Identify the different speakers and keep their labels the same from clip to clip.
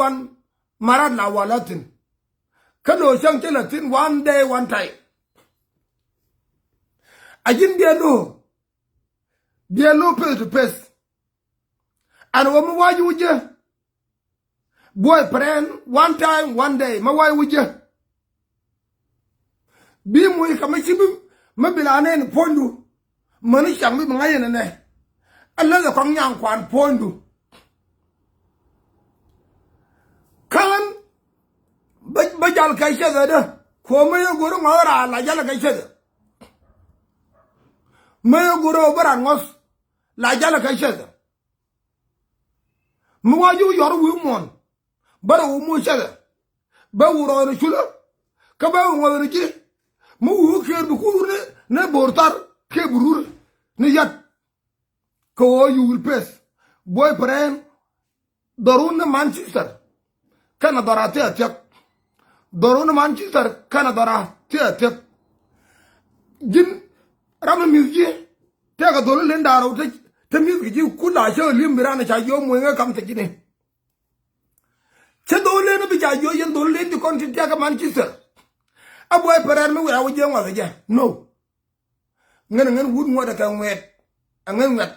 Speaker 1: one marat la walatin. Kano shang chelatin 1 day 1 time. Ajin bielo face to face. And woman why you would you? Boy friend 1 time 1 day. Ma why would you? Be muy kamachibim mabilane ni pondu. Mani shang bi mangayen ne. Allah the kong yang kwan pondu. Kan bajal kaisha da ko mayo guru ngora la jala kaisha da mayo guru baran ngos la jala kaisha da muwaju yor wi mon bara wu mu sha ba wuro ne chula ka ba ngol ne ki mu wu kher bu kur ne bortar ke burur ne yat ko you will pass boy friend darun Manchester kana darate atek Dorona Manchester kana dora tek jin rama mizji tega dolo lenda ro te mizgi ji kula sho limbirana cha yo mwenga kam te jine che dole no bi cha yo yen dolo lendi konti tega Manchester aboy perer me wa je ngwa ja no ngen wud ngoda ka wet ngen wet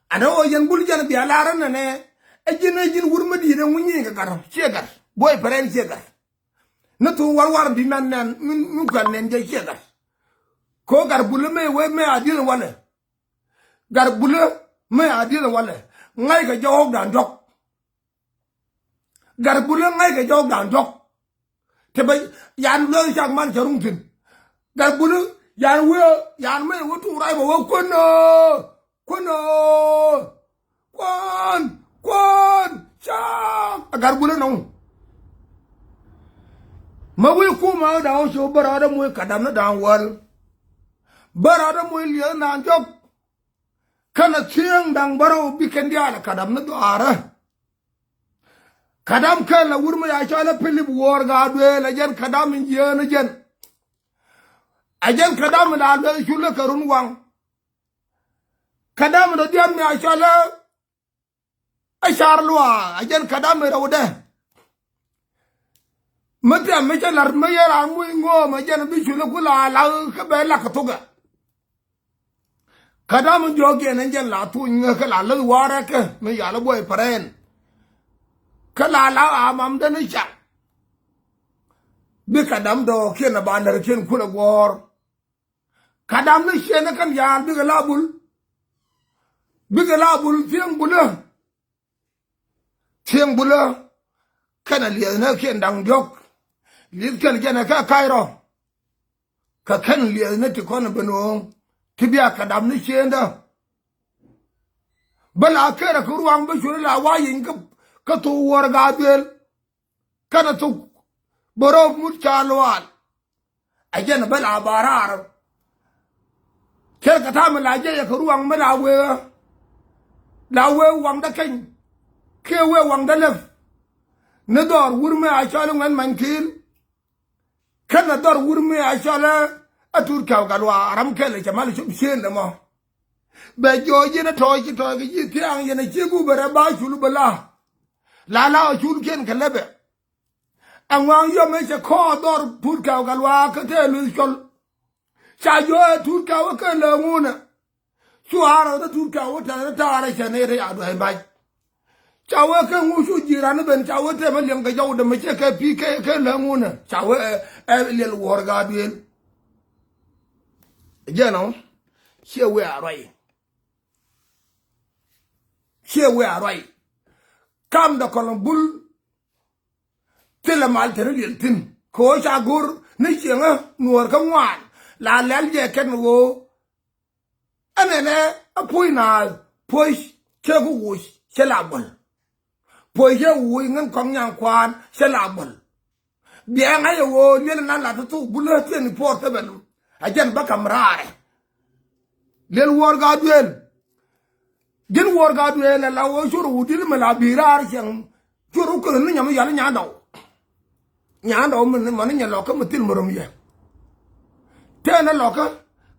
Speaker 1: ana o yen bul jana bi alara ne jin wurma di ne munyi ga garam chegar boy perer chegar na tu war bi man nan min kan nen je chega ko garbule me adil wala garbule me adil wala ngai ga jog dan dok garbule ngai ga jog dan dok te ba yan lo chak man charum tin garbule yan me wo tu rai bo kono kon cha garbule no ma wi kuma da o so barada mu kadam na dan wal barada mu liya na jok kana tiang dang baro biken dia la kadam na doara kadam kan la wurma ya chala pilip wor ga dwe la jen kadam je na jen ajen kadam da dwe shula karun wang kadam da diam ya chala ashar lwa ajen kadam da wode mata mecha lar mayara mu ngo ma jana bi shula kula la ka be la ka toga kadam joge nan jan la tu nga ka la wara ka me ya la boy paren ka la amam da ni cha bi kadam do ken ba nar ken kula gor kadam ni shena kan ya bi ga labul tiang bula kana liya na ken dang jok liet kan jana ka kairo ka kan liya na ti kon beno tibia kadam ni chenda bala kera ku ruang ba shuri la wayin ka to war ga del kana to boro mut chalwal ajen bala barar ker ka tam la je ka ruang ma la we wang da ken ke we wang da lef na dor wurme a chalo ngan mankil kana dor wurme a chala atur kaw galwa aram kele jamal shub shen mo be joje na toy ki tiang yene chigu bara ba chulu bala la chulu ken kalebe anwang yo me che ko dor pur kaw galwa ka te lu chol cha yo tur kaw ka la nguna suara da tur kaw ta ra chane re adu ai bai chawe ke ngushu jirani ben chawe te ma lem ga jaw de me che ke pi ke la nguna chawe lel wor ga duel jeno here we are right kam da kolombul tele mal tere lel tin ko cha gur ni chenga nuor ka ngwan la lel je ken wo anene apoi na poi che ku wush che la bol poi je wu ngan kong yang kwan che la bol bien ay wo lel na la tu bulo ten porte ben ajen ba kamraare lel wor ga duel gen wor ga duel la wo shuru wudil me la birar chen shuru ko ni nyam yal nya daw man nya lo ka mutil morom ye tena lo ka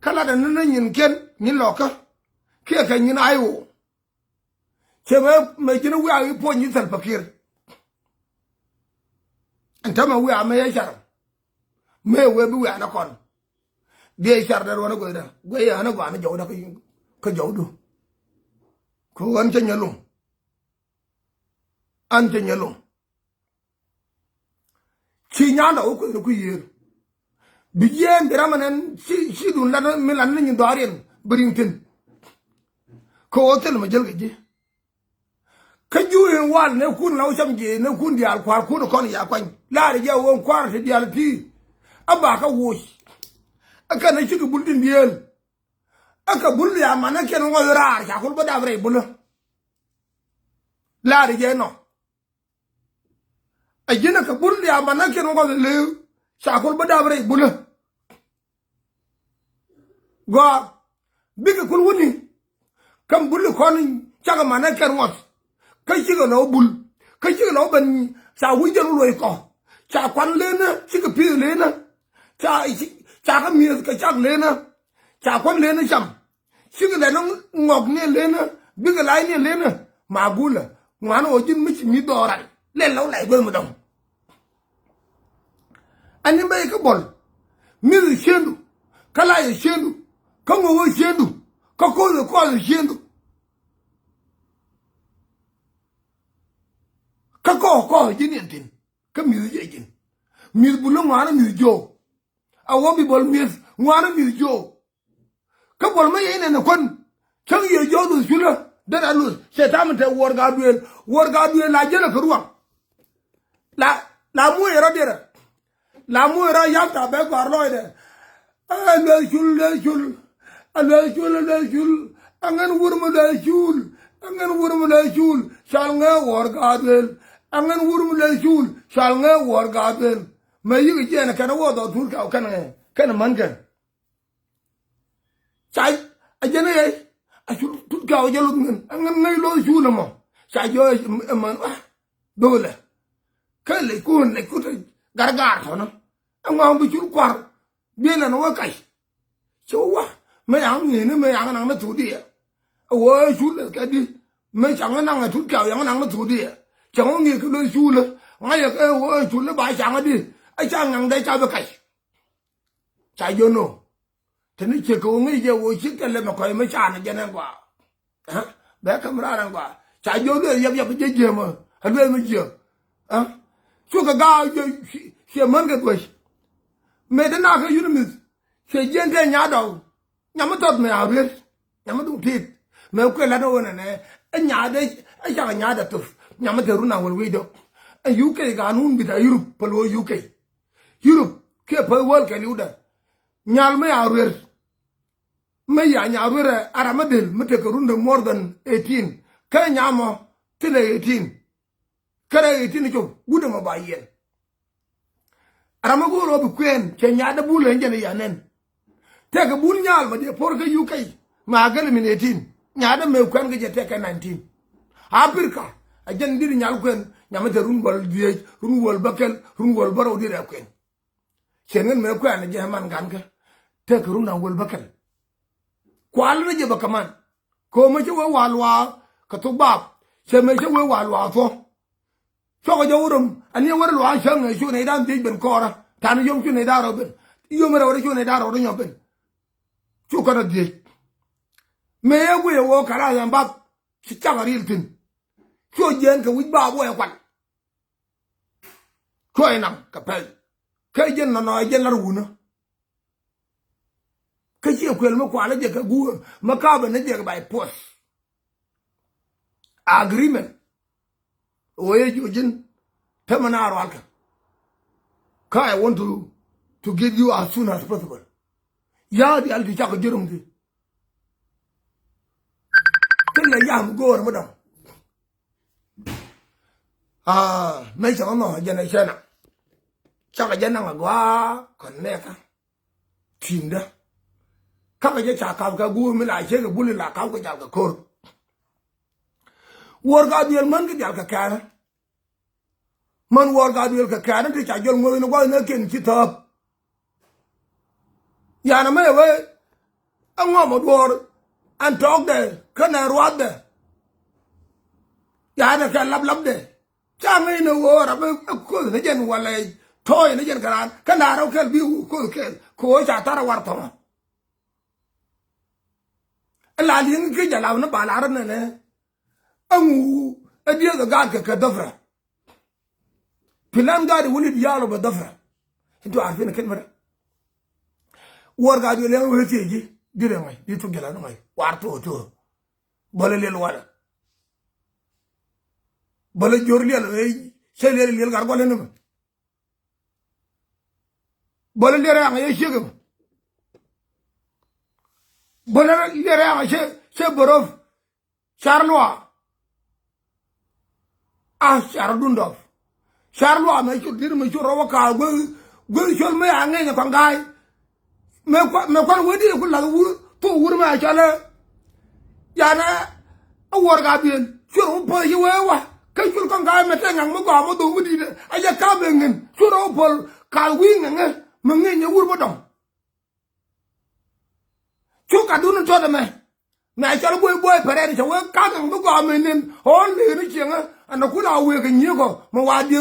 Speaker 1: kala da nan nyin ken ni lo ka ke ka nyin ayo chebe me jina wi ay po ni sal fakir Antama we are may share. May we be an acon. They share that one go there. We are not going to Joda Kajodu. Ko Antenyalum. Antenyalum. Chinyana Oku year. Begin the Ramanan, she do not Milan in Dorian, Brington. Ko Hotel Majalgi. Can you in one no kun no some gay, no kun the alquar kun con yaquan, Larry Joe won't quarter the alti. A back a wash. A can I shoot a bull in the air. A cabullia manakan was rare, Yakul Badavre Bulla. Larry Jano. A Jenaka Bullia manakan was a live, Shakul Badavre Bulla. God, bigger cool winning. Come bully calling Chagamanakan was. Kachiga no bull, Kachiga no ben, Sa Wijan Loiko, Cha Quan Lena, Chicapir Lena, Chaka Mills Kachak Lena, Cha Quan Lena Sham, Sugar Lennon, Mogne Lena, Bigger Line Lena, Mabula, one origin Mitch Midora, Lello like Wilmadam. And you make a ball. Mill Shendu, Kalai Shendu, come over Shendu, Coco the call Shendu. Kako Jinian, come music. Miss Bulumana Miss Joe. I won't be ball Miss one Miss Joe. Couple me in and a con. Tell you Joe the Sula, then I lose. Setamata war Godwill, La Jenna La Muera. La Muera Yata Beck or Lloyd. And the Shul, and the Shul, and then Wurma the Shul, and then Wurma the Shul, shall no war Godwill. I'm going to work with shall no war garden. May you again a kind of water or two can a monkey. Side, I generate. I should put cow yellow. I'm going to lose you no more. Side yours, a man. Dole. Curly coon, they could gargar. I'm going to you quarter. Being an work. So what? May I am not too dear. A word should look at it. May I took cow young and too dear. Chẳng nghe cái đôi chu nữa, ngay là cái chu nó bài chẳng đi, ai chẳng ngang đây sao vậy? Chạy vô nô, thế nên chỉ có nghe giờ vô chiếc cái lên mà coi mấy cha này cho nên quả, hả? Bé camera đang quả, chạy vô nữa dập cái gì mà, anh biết mấy chưa? Hả? Chú cái gà xe mấn cái tuổi, mẹ đến nào cái gì nữa, xe dân cái nhà đầu, nhà mất tốt mẹ học biết, nhà mất đúng thịt, mẹ quên là đâu này, anh nhà đây, anh chẳng nhà đặt tục. Nyama te runa wal wedo a UK ga nun bita Europe palo UK Europe ke pa wal ka liuda nyal me arwer me ya nyarwer aramadel mete ka runda more than 18 ka nyamo tele 18 kare 18 ko gudu ma bayen aramago ro bu kwen ke nyaada bule njene yanen te ka bul nyal ma de por ka UK ma gal min 18 nyaada me kwen ga je te ka 19 Africa ajen diri nyal kwen nyamate runwal die runwal bakel runwal baro dire kwen chengen me kwen je man ganka te ko runa wal bakel kwal na je bakaman ko ma je walwa ka to bab che me je walwa fo so ko jawrum ani war lwa shang shu ne dan ti ben kora tan yom shu ne daro ben yom ra shu ne daro ro nyoben chu ko na die me ye wo kala yambab si chagaril tin cho dân cái quý ba bố quạnh coi nằm cặp cái dân nó nói dân là rù nữa cái chuyện quyền mà quả nó chỉ cái gu mà cao bên nó chỉ cái bài post agreement ôi chú dân thế mà nào rồi cái I want to give you as soon as possible ya đi ăn thì chắc cái gì không thì cái này ya không có mà đâu mấy chỗ nó dân này xem nào chắc là dân năng là quá còn nè cả chìm đó các cái chả cao cái gu mới lại chơi cái bún là cao cái chả cái cồn war ga điel man cái chả cái cá man war ga điel cái cá nó thì chả cho người nó quay nó kiện chỉ thập nhà nó mấy vậy ông ngồi một war ăn tróc đây cái này ruột đây nhà nó cái lấp lấp đây chẳng ai nó war mà có cái dân war này toy ne jen karan kana ro kel bi ko kel ko ja tara warto la lin ke ja la na balar ne angu adiya ga ka dafra filan ga di wuli dialo ba dafra into arfina ken mara war ga di le wo teji dire mai di to gela no mai warto to bala le wala bala jorli al se le gar gole no bala le ra nga ye shegam bala le ra nga se borof charlois ah chardundov charlois me chu dir me chu ro ka go chol me ange ne kangai me kwa wodi ku la wur to wur ma chala yana awor ga bien chu ro po yi wa ka chu kangai me te ngang mo ga mo do wudi de aya ka bengen chu ro pol ka wi nge me nge ne wur bo dom chu ka dun to de me chala boy pere ni we ka ngang mo ga me nen hon le ni chenga ana kula we ga nyego mo wa de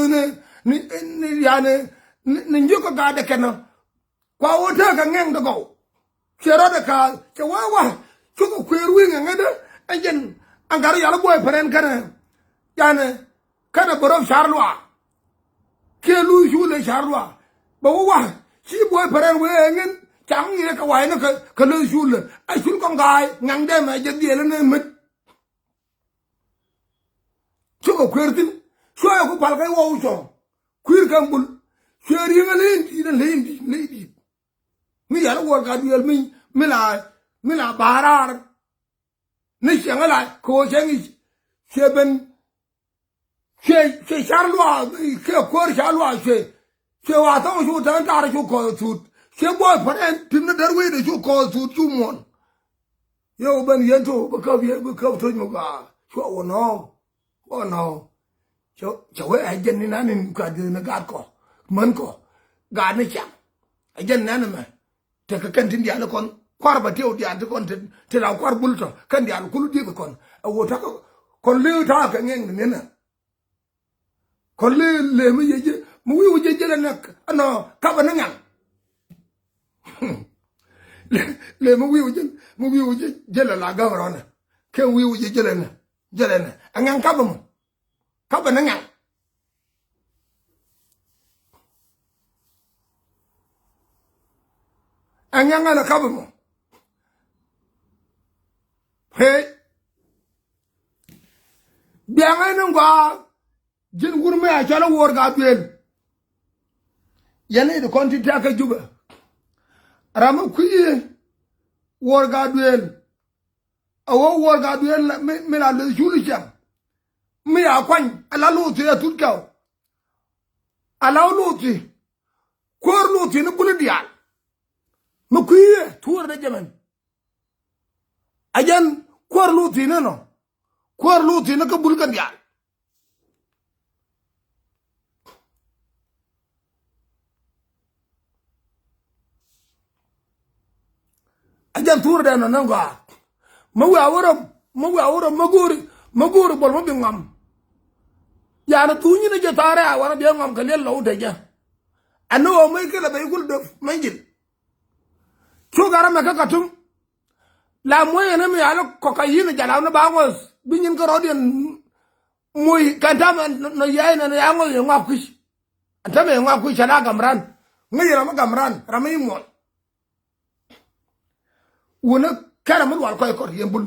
Speaker 1: ni yani ni nyiko ga de kana kwa wota ka ngeng de go chero de ka che wa chu ko kweru nge de ajen angar yala boy pere kana yani kana boro charlois ke lu ju le charlois ba wa chi boy pere we ngen chẳng như cái quái nó cái lưỡi sul là ai sul con gái ngang đây mà giờ đi lên mất chú có queer tin chú ai cũng phải cái wow cho queer cam bul queer riêng lên đi mi giờ nó qua cái điều mi là bà ra ni chẳng lại cô chẳng xe bên xe charlois xe queer charlois xe hoa tao chú thằng ta chú có chú xe boy paren tim na darwe de chu ko su chu mon yo ben yento ba ka to mo ga chu o no cho we ai jen ni na ni ka de na ga ko man ko ga na cham ai jen na na ma te ka kan tin dia na kon kwar ba teo dia kon te la kwar bul to kan dia ku lu di ko kon wo ta kon le ta ka ngeng ni na kon le mi je mu wi je na no ka ba na ngang le mo wiu jela la gavrona ke wiu jelena angan kabam kabana ngang angan ala kabam he bianga nangwa jin gurme a chala wor ga bien yane de konti ta ka juba rama kuye worga duel awo worga duel me la le julu jam me akwan ala luti ya tutkaw ala luti kor luti ne bulu dial ma kuye tour de jamen ajan kor luti ne no kor luti ne ka bulu kan dial ajan tour de no nanga mawi aworo maguri bol mo bingam ya na tunyi ne jatare awara bi ngam kalel law de ja anu o mai kala bay gul do manjil chu gara me ka katum la moye ne me ala cocaine jala na bangos binyin ko rodien moy kantama no yaay na ya ngol yo ngap kush antame ngap kush ala gamran ngira ma gamran ramay mo wona karamul wal koy kor yembul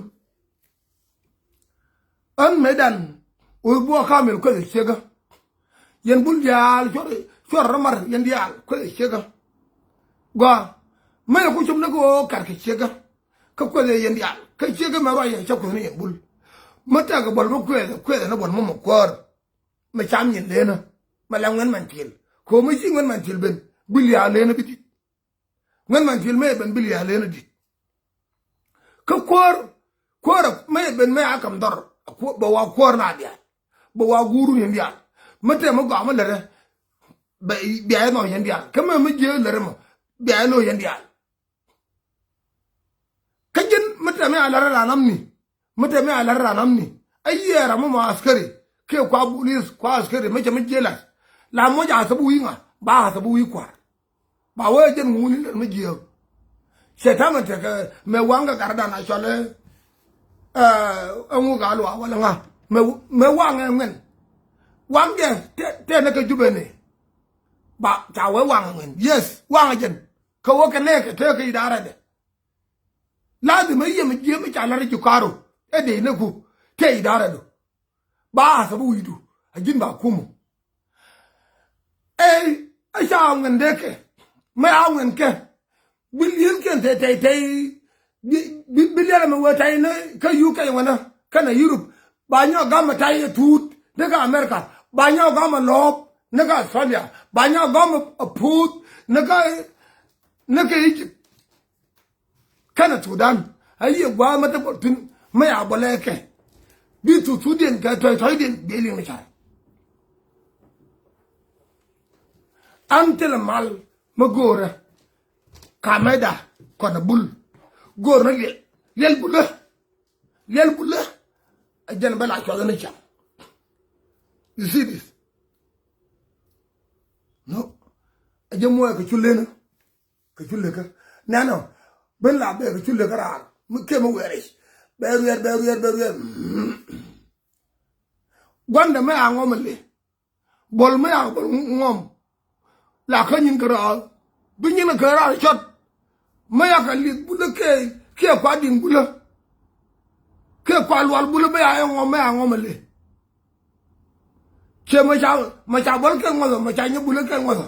Speaker 1: an medan o bo kamel ko sega yembul yal chor ramar yal ko sega gwa may ko chum nako kar ke sega ko le yal ka sega ma roya cha ko ne yembul mata ga bol mo ko na bol mo kor ma cham yin lena ma la ngan man til ko ma ji ngan man til ben bil ya lena biti ngan man til me ben bil ya lena dit ka kor me ben me akam dor ba wa kor na dia ba wa guru ni dia mate mo ga ma lere ba bi ay no yan dia kama me je lere mo bi ay no yan dia kajin mate me ala ra namni ayera mo askari ke kwa bulis kwa askari me je la la mo ja sabu yinga ba ta bu ikwa ba we jen nguni le me jiyo shetama te ka me wanga garda na chole ngu ga lo wala nga me wanga men wange te na ka jubene ba ta we wanga men yes wanga jen ka wo ka ne ka te ka idara de lazima yeme jeme cha la ri karo e de ne ku te idara do ba sa bu idu ajin ba kumu a sha ngan deke me a ngan ke billion ken te billion me wa tai ne ka UK wana kana Europe ba nyo ga ma tai tut ne ka America ba nyo ga ma lob ne ka Australia ba nyo ga ma put ne ka Egypt kana Sudan ayi gwa ma ta tun me a boleke bi tu den ka toy den beli me cha antel mal magora kameda kona bul gor na lel bula ajan bala ko na cha you see this no ajan mo ka chulena ka chuleka nano ben la be ka chuleka ra mu ke mo were beruer gwanda me angomle bol me angom la khanyin kara binyin kara shot maya kalit bula ke kwa din bula ke kwa lwal bula be ay ngom le che ma cha bol ke ngolo ma cha nyu bula ke ngolo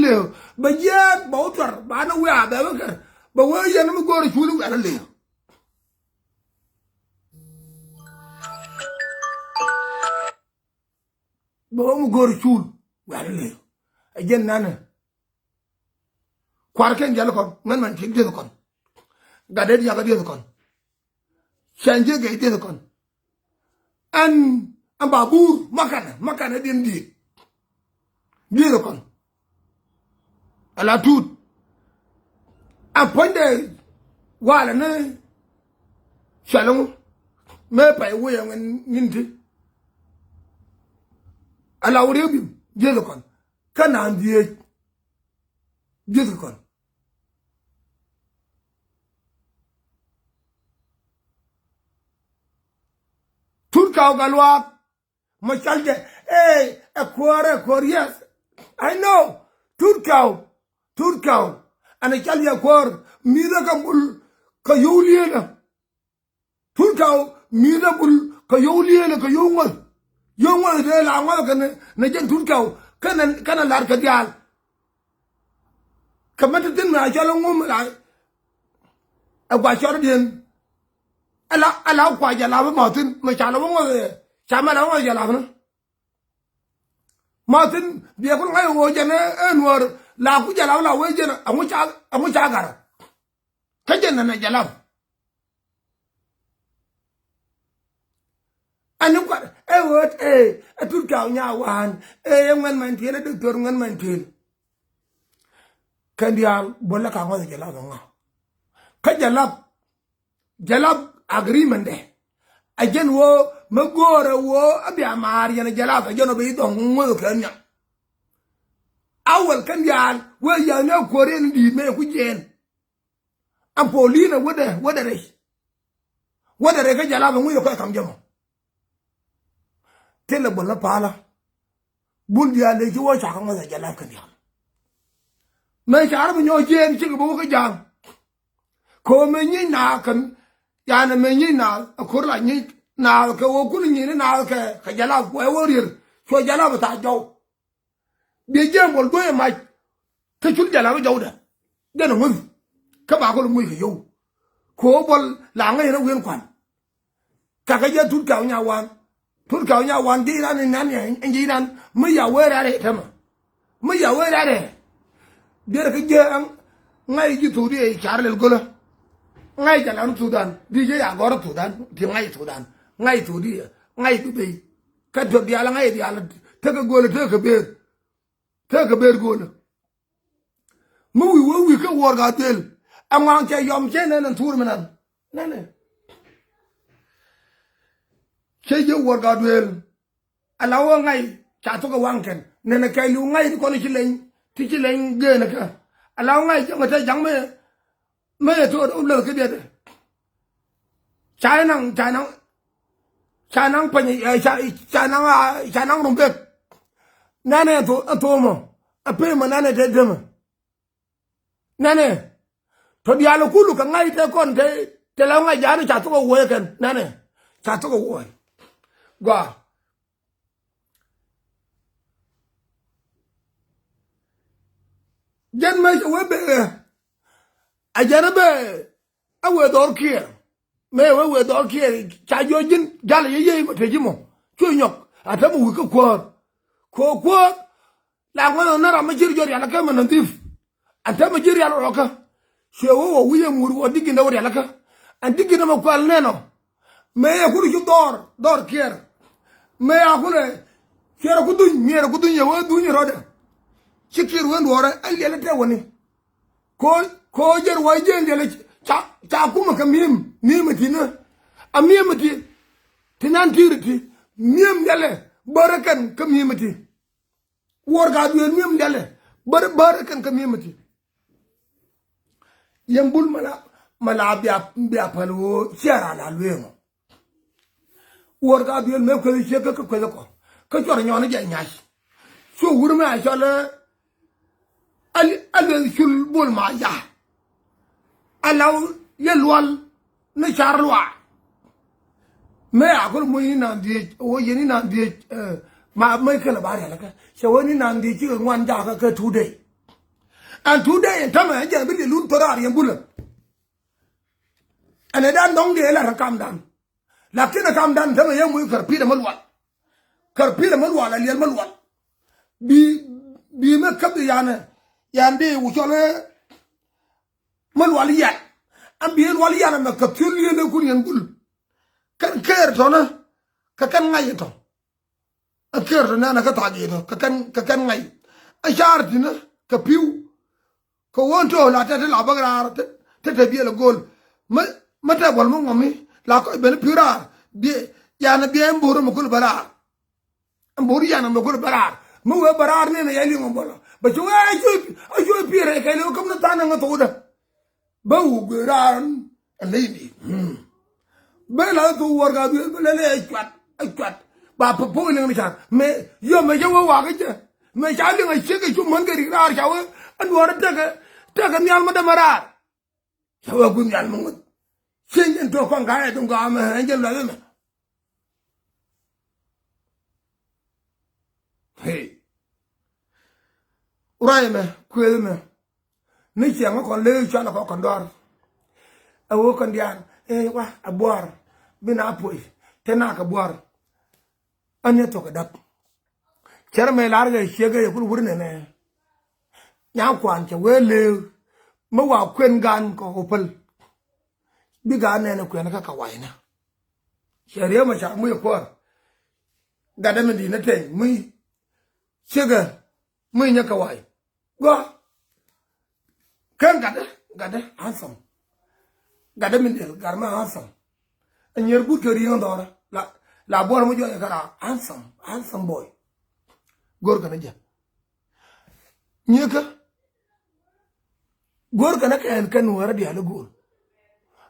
Speaker 1: le ba ye ba utar ba na wa ba ka ba wa ye na mu gor chulu ala le ba mu gor chulu ala le ajen nana kwarken jalo kon man tik de kon gadet ya gadet kon chanje ge de kon an babur makana din di kon ala tut aponde wala ne shalom me pay wo ya nginti ala wuri bi de kon kana ndiye de kon Turkau galwak machalje a kwar yes I know Turkau ana chalya kwar mira kambul ka yuliena Turkau mira bul ka yuliena ka yongol de la ngol kan na jen Turkau kana lar ka dial kamata tin na jalo ngum la agwa chor din ala kwa jala ba matin ma chala ngo chama la ngo jala na matin bi ko ngai wo jana enwar la ku jala la we jana amu cha gara ka jana na jala anu kwa wot Turkau nya wan ngan man tin doctor ngan man tin kandial bolla ka ngo jala nga ka jalab agreement de ajen wo magora wo abi amar yana jalab ajen be don ngo kanya awal kan yal wo ya na koren di me ku jen ampolina wada re ka jalab ngo ko kam jamo tele bolla pala bul ya le ji wo cha ka ngo jalab kan yal me char bu nyo jen chi bu ka jang ko me ni na kan yana me ni na akur la ni na ka wo kun ni na ka jala ko wo rir so jala ta jaw be jem bol do ma ka chul jala jaw da dana ngun ka ba ko mu yo ko bol la ngai na wen kwan ka je Turkau nya wan di ran nan ni ji nan mu ya we ra re ta mu ya we ra re de ka je ngai ji tu di char le gola ngay jalan Sudan di je agora Sudan di ngay Sudan ngay tu di ngay tu be ka do di ala ngay di ala te ka gol te ka ber gol mu wi ka wor ga tel amang che yom che nan tur menan nane che je wor ga tel ala wo ngay cha to ka wanken nene kay lu ngay ko ni ci leñ thì chỉ lên ghê này cả lao ngay cho người ta chẳng mấy thôi ông lừa cái gì đấy trái năng trái năng đồng biệt nè nè thôi mà à pe mà nè thế thế mà nè thôi đi alo cú cả ngay thế con thế lao ngay giá nó trả tôi quay cái nè trả tôi quay qua dân mấy chỗ bề à dân bề à vừa đó kia mấy vừa đó kia trả vô dân giá là gì mà thế chứ mà chui nhọc à thế mà cái quần làm cái nó làm mấy chuyện gì là cái mà nó tiếp à thế mà chuyện gì là cái siêu ô uy muru adi kinda wari alaka anti kinda ma kwal neno me ya kuru ju dor kier me ya kure kier ku duñ mier ku duñ yawa duñ roda cikir wen wora ali ala te woni ko jer way jendele cha kuma ka mimati na amimati tinan tiriti mim dele barakan ka mimati worga du mim dele barakan ka mimati yambul mala bia palo siara la luengo worga biel me ko che ko chor nyone je nyash so wurma chole al sul bol ma ya alaw yelwal na charlwa me akol moyi na die o yeni na die ma me kala bari alaka shawani na die chi ngwan ja ka today and today in time I be lun torar yambula and dan dong de la kam dan lakini kam dan tama yamu karpida malwal aliyal malwal bi me kabdi yande wuchole malwal yan ambiel wal yan ma kaptul yele kun yangul kan ker tona ka kan ngay to ker na ka tagi to ka kan ngay a shartina ka piu ko wonto la tete la bagrar tete bi le gol ma ta bol mo ngomi la ko be pura bi ya na bi mburu mo kul bara mburu ya na mo kul bara mo we barar ne na yali mo bolo ba ju ajo pire ke le ko na ta na to da ba u gran alini be la to warga bi le kwat ba po le ni cha me yo me yo wa ga je me cha le ngai che ke ju man ga ri ra cha we an wara daga nyal ma damara sawa gun nyal mo singen to kon ga to ga ma angel la me hey urai me kwel me ni che ma kon le cha la ko kon dor awo kon dian wa abor bina poi tena ka bor anya to ka dak cher me lar ga shege ya kur ne nhà quan cho quê lêu mới vào khuyên gan có opal biết gan này nó khuyên nó cả quậy nè giờ nếu mà chả mới qua gà đây mình đi nó thành mới chưa kì mới nhớ cả quậy quá khen gà đấy ăn xong gà đây mình đi gà mà ăn xong anh nhớ bút cái riêng đó là bữa mới cho cái là ăn xong boy gor cái này chứ nhớ cái gor kana kan wara di ala gol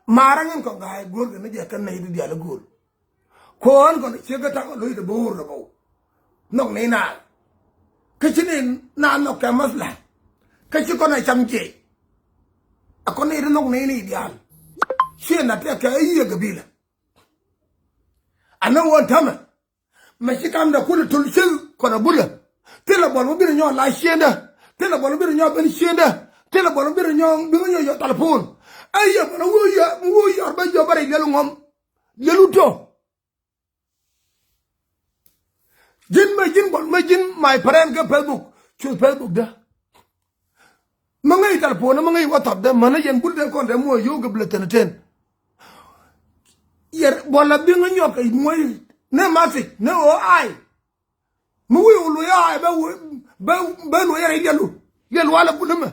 Speaker 1: marangen ko gaay gor kana je kan nay di ala gol ko on ko che ga ta lo de bor do bo nok nay na ke chine na no ka masla ke chi ko na chamje a ko nay nok nay ni di al che na te ka yi ga bila ana won tama ma chi kam da kul tul che ko na bula te la bol mo bi nyo la shenda te la bol bi nyo ben shenda tela bolon bir nyong bi nyo yo telefon ayya bana wo ya ba jo bare lelu ngom lelu to jin bol ma jin my friend ga facebook chu facebook da ma ngay telefon ma ngay whatsapp da man yen bul de kon de mo yo ga bleten ten yer bola bi nyo kay moy ne mafik ne o ay mu wi lu ya ba lo yere yelu wala bulama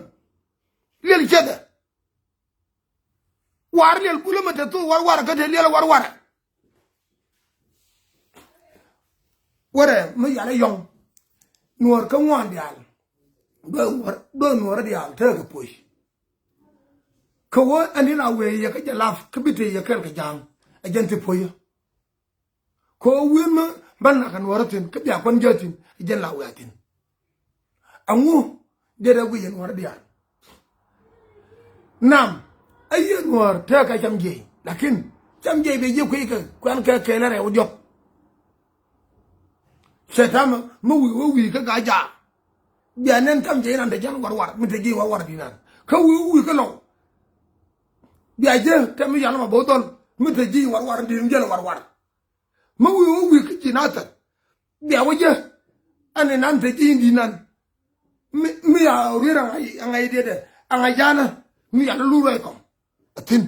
Speaker 1: lel chede war lel bulama te to war ka te lel war wore mu yala yong nuor ka ngwan dial do nuor dia ta ga push ko wo ani na we ya ka jalaf ka bite ya ka jang a jante poyo ko wima ban na kan waratin ka biya kon jatin jen la watin angu de da gu yen war dia nam ayen war ta ka jamje lakin jamje be je ko ka kwan ka kele re ujo setama mu wi ka ga ja biya nen kam je nan da jan war mi te gi war dinan ka wi ka lo biya je ta mi yana ma bodol mi te gi war din je war ma wi ka jinata biya waje ane nan te gi dinan mi ya rira ngai de anga jana mi ya lu rai ko atin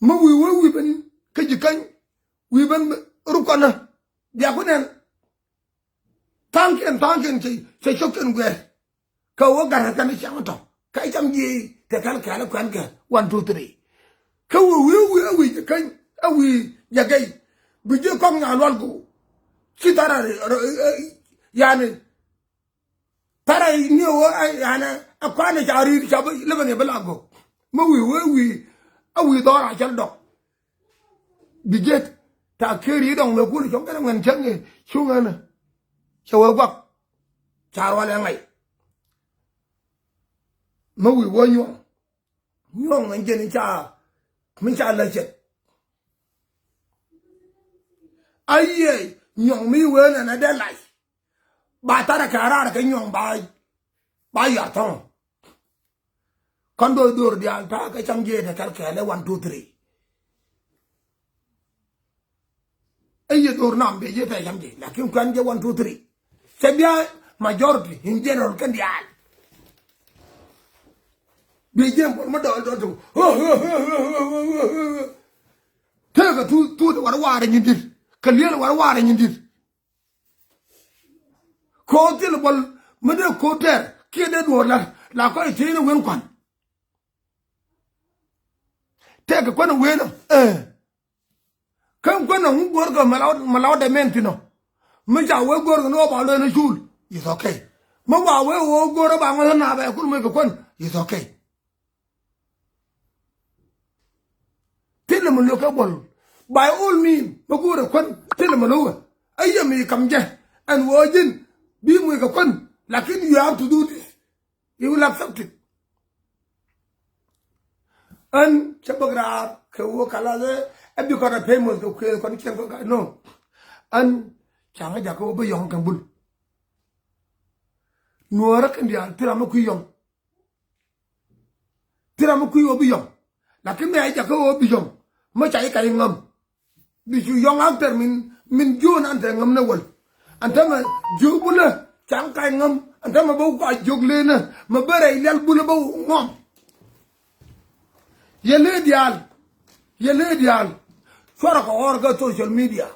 Speaker 1: ma wi ben ka jikan wi ben rukana biya ko nen tanken ce choken gwe ka wo gar kan chang to ka cham ji te kan ka kwan ka 1 2 3 ka wi kan awi ya gai bi je ko nga lol go ci dara yani tara ni wo yana akwana jari chaba lebane balago ma wi awi dora chal do bi je ta keri dong me ku ni chong kan ngan chang ni chungana chawa gwak charwa le ngai ma wi wo nyong ngan je ni cha min cha la chet aye nyong mi we na de lai ba ta ra ka ra ka nyong ba ya thong kon do dur dia ta ka chang je de kal kale 1 2 3 aye dur nam be je ta chang je lakin kan je 1 2 3 c'est bien majority in general kan dia be je por ma do ta ka tu war ni dir ka le war ni dir ko til bol ma de ko ter ke de do la ko te ne wen kwan te ka kwan wen kan kwan un gor ga malaw de mentino ma ja we gor no ba lo na jul is okay ma wa we wo gor ba ngala na ba kun me ka kwan is okay til mo lo ka bol by all means ma gor kwan til mo lo ayami kam je an wojin bi mu ka kwan lakin you have to do this you will accept it an chabagra ke wo kala le abi ko na payment ko ko ni ken ko no an changa ja ko ba yong kan bul nuora kan dia tira ma ku yong bi yong lakin me ja ko bi yong ma chai kai ngam bi ju yong after min jun an ngam na wal antama jubula chang kai ngam antama bo ko jogle na ma bare ilal bula bo ngom yele dial sora ko orga social media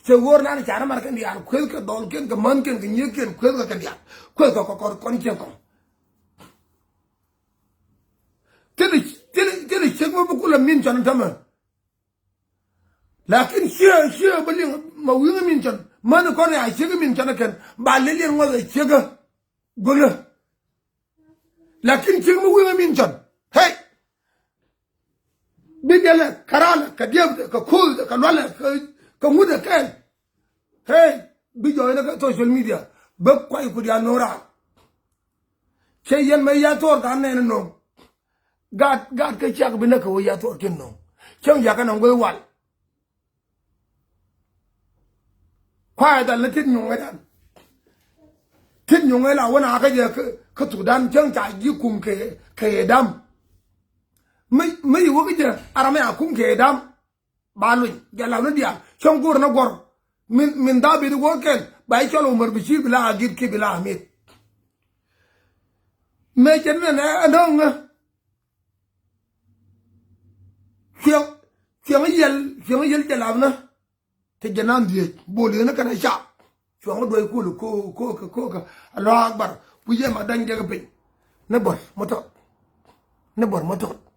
Speaker 1: se worna ni chara mar kan dial kwel ka dol ken ka man ken nye ken kwel ka dial kwel ka ko kon ken ko tele chek mo bu la min chan tama lakin shia bali ma wi min chan man ko ne a chega min chan ken ba le le ngo chega gola lakin chega mo wi min chan hey bigala karala ka diab ka khul ka wala ka muda kan hey bijo ina ka social media ba kwai ku dia nora che yen mai ya tor kan ne no gat ka chak bina ka ya tor kin no chang ya ka nang go wal kwa da la tin nyong da tin nyong la wana ka je ka tu dan chang cha ji kum ke dam mai wo ke arame akum ke dam balu gala no dia chong gur na gor min da bi go ken bai chalo umar bishir bila agib ke bila hamid me chen na adong fiang yel jalam na te janan die boli na kana sha fiang do ko Allah akbar puje ma dan jaga pe ne bor moto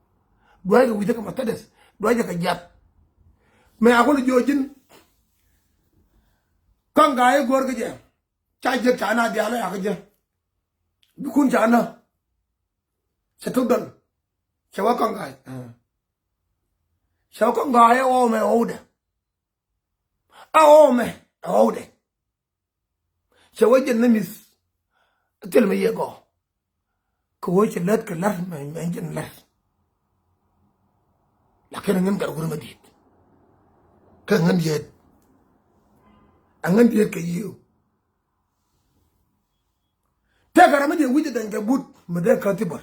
Speaker 1: doy ga wite ka matades doy ga jap me akol jojin kan gaay gor ga je cha je kana dia la ya ga je bikun jana setudal chawakangai chawakangai ome ode ome ode chawajen nemis tel me yego ko woche lat ka lar ma ngen lar la ken ngem gar gurma dit ka ngem yet angan dit ka yiu tegara ma de wuje dan ga but ma de ka tibor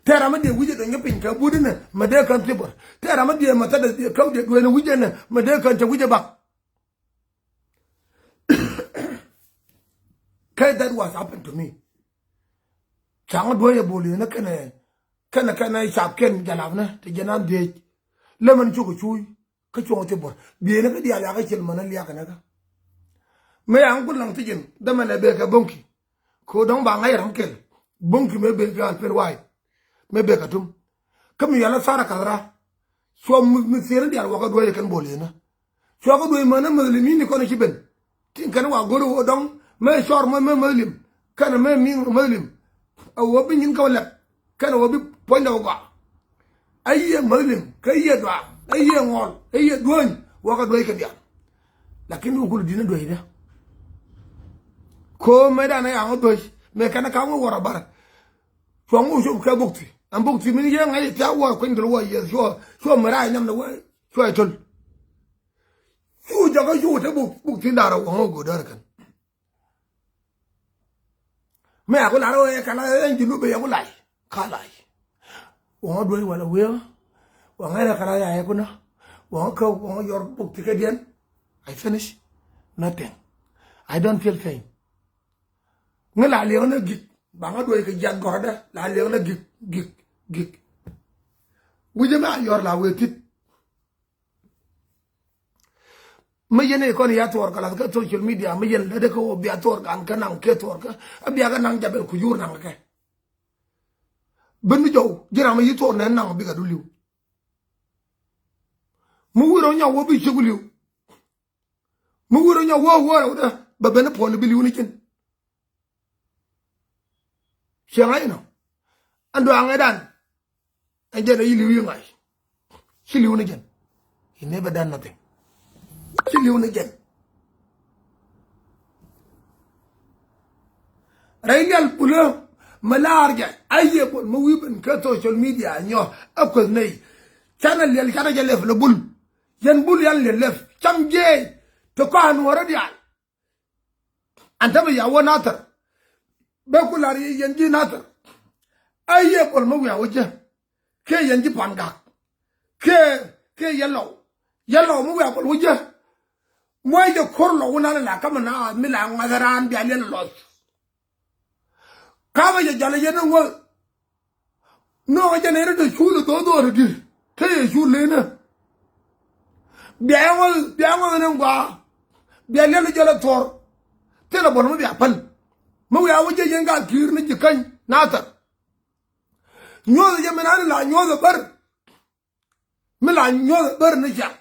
Speaker 1: tera ma de wuje dan ga pin ka budina ma de kan tibor tera ma de mata da ka de do na wuje na ma de kan ta wuje bak kai that was happened to me chang do ye boli na kana sap ken jalabna te jana de lemon chuku chui ka chong tibor bi na ka dia ya ka chel mana liya kana ka me ang kulang tijin da mana be ka bonki ko dong ba ngai ram kel bonki me be ka per wai me be ka tum kam yala sara kadra so mi sere dia wa ka do ye kan boli na so ka do mana malimi ni ko na kiben tin kan wa goro dong me shor me malim kana me min malim aw bi nyin ka wala kana wa bi ponda wa ayye malim kayye do ayye ngol ayye doñ wa ka do ye ka dia lakin ko dina do ida ko me da na ya do me kana ka ngo wara bar so ngo so ka bukti am bukti min ye ngai ta wa ko ndol wa ye so mara nyam na wa so ay tol su jaga su te bukti ndara wa ngo dar kan me ako la ro e kala enji lu be ya kulai kalai wa do wala we wa ngai kala ya ko na wa ko wa yor bukti ka dien I finish nothing I don't feel pain ngala le na gik ba nga do ke jag gorda la le na gik wuje ma yor la wetit ma yene ko ni yator kala ka social media ma yen de ko bi ator kan kanang ke tor ka abia ka nang jabel ku yur nang ke ben jow jira ma yitor ne nang bi ga du liw mu wuro nya wo bi cheguliw mu wuro nya wo da ba ben pon bi liw ni ken Siang no, ando angedan, anje na iliu ngai, siliu ni jen, he never done nothing, siliu ni jen. Rainal pulo malarja, aye pun mewibun ke social media nyo, akut nei, channel yang cara jelef le bul, yen bul yang lelef, cam je, tokan waradial, antara ya wanater. Bekulari yanji nata aye pol mo ya wuje ke yanji panga ke yellow mo ya pol wuje mo je korlo wona la kama na mila ngadaran bi alen los kama je jale yena ngo no je ne re chulu do re ke chulu na biango ne ngwa bi alen jale tor tela bol mo bi apal mo ya wuje yenga kir ni jikan nata nyodo je menani la nyodo bar mila nyodo bar ni ja